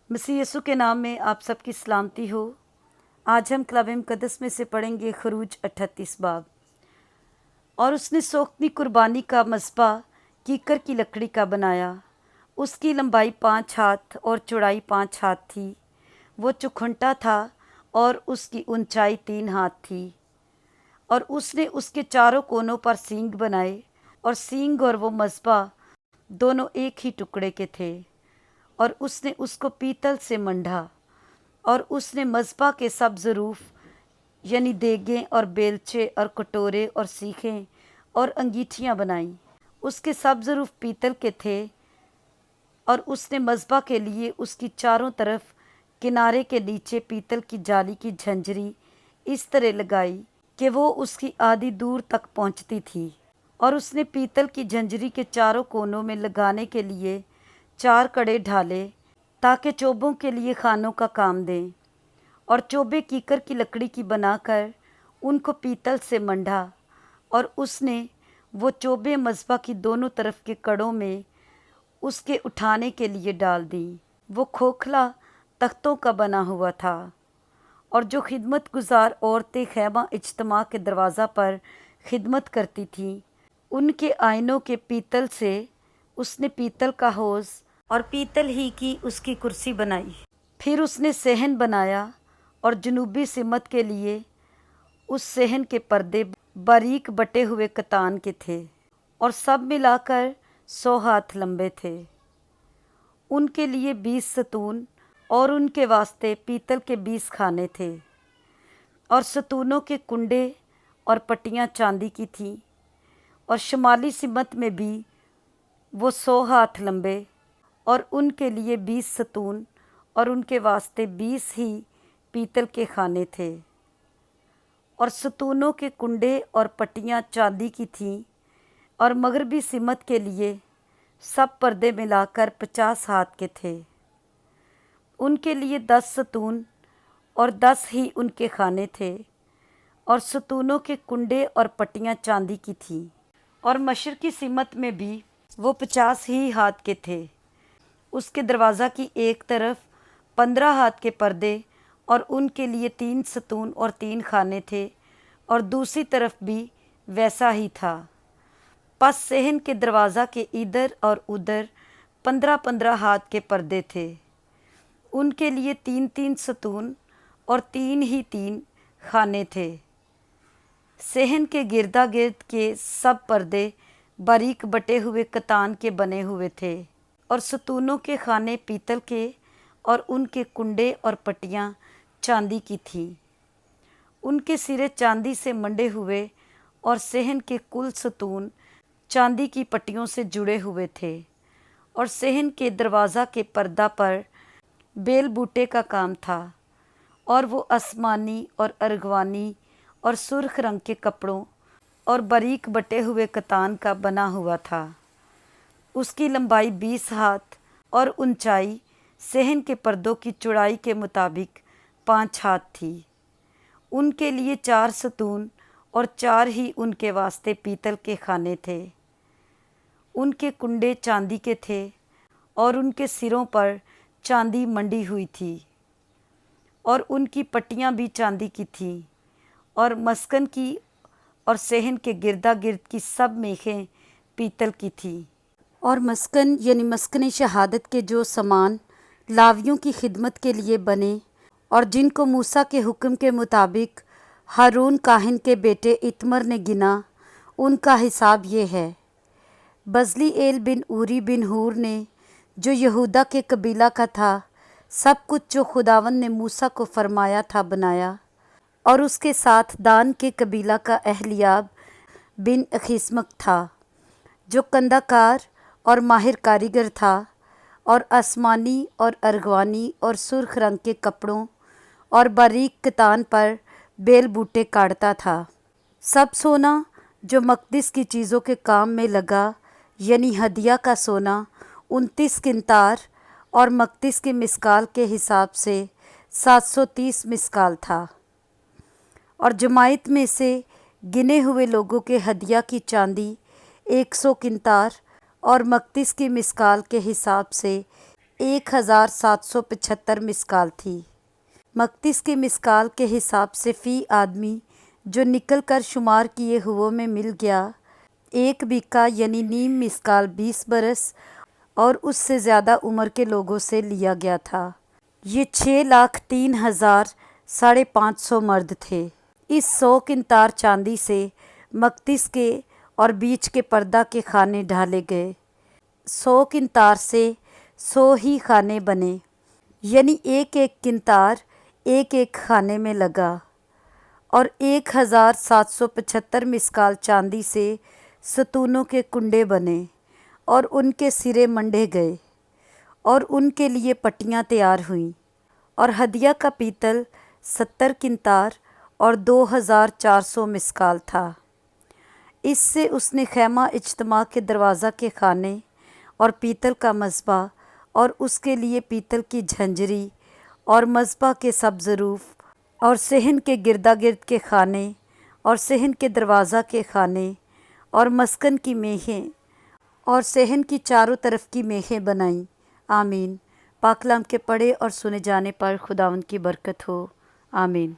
मसीह यीशु के नाम में आप सबकी सलामती हो। आज हम कलाम मुक़द्दस में से पढ़ेंगे खरूज 38 बाब। और उसने सोख्ती कुर्बानी का मस्बा कीकर की लकड़ी का बनाया। उसकी लंबाई 5 हाथ और चौड़ाई 5 हाथ थी। वो चौखुंटा था और उसकी ऊंचाई 3 हाथ थी। और उसने उसके चारों कोनों पर सींग बनाए, और सींग और वो मस्बा दोनों एक ही टुकड़े के थे। और उसने उसको पीतल से मंढा। और उसने मस्बा के सब ज़रूफ यानी देगें और बेलचे और कटोरे और सीखें और अंगीठियाँ बनाईं। उसके सब ज़रूफ पीतल के थे। और उसने मस्बा के लिए उसकी चारों तरफ किनारे के नीचे पीतल की जाली की झंझरी इस तरह लगाई कि वो उसकी आधी दूर तक पहुंचती थी। और उसने पीतल की झंझरी के चारों कोनों में लगाने के लिए 4 कड़े ढाले, ताकि चोबों के लिए खानों का काम दें। और चोबे कीकर की लकड़ी की बनाकर उनको पीतल से मंढा। और उसने वो चोबे मस्बा की दोनों तरफ के कड़ों में उसके उठाने के लिए डाल दी। वो खोखला तख्तों का बना हुआ था। और जो खिदमत गुजार औरतें खैमा इज्तिमा के दरवाज़ा पर खिदमत करती थीं, उनके आइनों के पीतल से उसने पीतल का हौज़ और पीतल ही की उसकी कुर्सी बनाई। फिर उसने सहन बनाया, और जनूबी सिमत के लिए उस सहन के पर्दे बारीक बटे हुए कतान के थे, और सब मिलाकर 100 हाथ लंबे थे। उनके लिए 20 सतून और उनके वास्ते पीतल के 20 खाने थे। और सतूनों के कुंडे और पट्टियाँ चांदी की थीं। और शुमाली सिमत में भी वो 100 हाथ लंबे, और उनके लिए 20 सतून और उनके वास्ते 20 ही पीतल के खाने थे। और सतूनों के कुंडे और पट्टियाँ चांदी की थीं। और मगरबी सिमत के लिए सब पर्दे मिलाकर 50 हाथ के थे। उनके लिए 10 सतून और 10 ही उनके खाने थे। और सतूनों के कुंडे और पट्टियाँ चांदी की थीं। और मशरकी सिमत में भी वो 50 ही हाथ के थे। उसके दरवाज़ा की एक तरफ 15 हाथ के पर्दे, और उनके लिए 3 सतून और 3 खाने थे। और दूसरी तरफ भी वैसा ही था। पस सहन के दरवाज़ा के इधर और उधर 15-15 हाथ के पर्दे थे। उनके लिए 3-3 सतून और 3 ही 3 खाने थे। सहन के गिरदा गिर्द के सब पर्दे बारीक बटे हुए कतान के बने हुए थे। और सतूनों के खाने पीतल के, और उनके कुंडे और पट्टियाँ चांदी की थीं। उनके सिरे चांदी से मंडे हुए, और सहन के कुल सतून चांदी की पट्टियों से जुड़े हुए थे। और सहन के दरवाज़ा के पर्दा पर बेल बूटे का काम था। और वो आसमानी और अर्गवानी और सुर्ख रंग के कपड़ों और बारीक बटे हुए कतान का बना हुआ था। उसकी लंबाई 20 हाथ और ऊंचाई सहन के पर्दों की चौड़ाई के मुताबिक 5 हाथ थी। उनके लिए 4 सतून और 4 ही उनके वास्ते पीतल के खाने थे। उनके कुंडे चांदी के थे, और उनके सिरों पर चांदी मंडी हुई थी। और उनकी पट्टियाँ भी चांदी की थीं। और मस्कन की और सहन के गिरदा गिर्द की सब मेखें पीतल की थीं। और मस्कन यानी मस्कन शहादत के जो सामान लावियों की खिदमत के लिए बने, और जिनको मूसा के हुक्म के मुताबिक हारून काहिन के बेटे इतमर ने गिना, उनका हिसाब ये है। बजलीएल बिन ऊरी बिन हूर ने, जो यहूदा के कबीला का था, सब कुछ जो खुदावंद ने मूसा को फरमाया था बनाया। और उसके साथ दान के कबीला का एहलियाब बिन अखीसमक था, जो कंदाकार और माहिर कारीगर था, और आसमानी और अर्गवानी और सुर्ख रंग के कपड़ों और बारीक कतान पर बेल बूटे काटता था। सब सोना जो मकदिस की चीज़ों के काम में लगा, यानी हदिया का सोना 29 किंतार, और मकदिस के मिसकाल के हिसाब से 730 मिसकाल था। और जमायत में से गिने हुए लोगों के हदिया की चांदी 100 किंतार, और मकदिस की मिसकाल के हिसाब से 1775 मिसकाल थी। मकदिस की मिसकाल के हिसाब से फ़ी आदमी जो निकल कर शुमार किए हुओं में मिल गया, एक बीका यानी नीम मिसकाल 20 बरस और उससे ज़्यादा उम्र के लोगों से लिया गया था। ये 6,03,550 मर्द थे। इस 100 किंतार चांदी से मकदिस के और बीच के पर्दा के खाने ढाले गए। 100 किंतार से 100 ही खाने बने, यानी एक एक किंतार एक एक खाने में लगा। और 1,775 मिसकाल चांदी से सतूनों के कुंडे बने और उनके सिरे मंडे गए और उनके लिए पट्टियाँ तैयार हुईं। और हदिया का पीतल 70 किंतार और 2,400 मिसकाल था। इससे उसने खैमा इज्तिमा के दरवाज़ा के खाने और पीतल का मज़बा और उसके लिए पीतल की झंझरी और मज़बा के सब ज़रूफ़ और सहन के गिरदा गिर्द के खाने और सहन के दरवाज़ा के खाने और मस्कन की मेहें और सहन की चारों तरफ की मेहें बनाईं। आमीन। पाक कलाम के पढ़े और सुने जाने पर खुदावंद की बरकत हो। आमीन।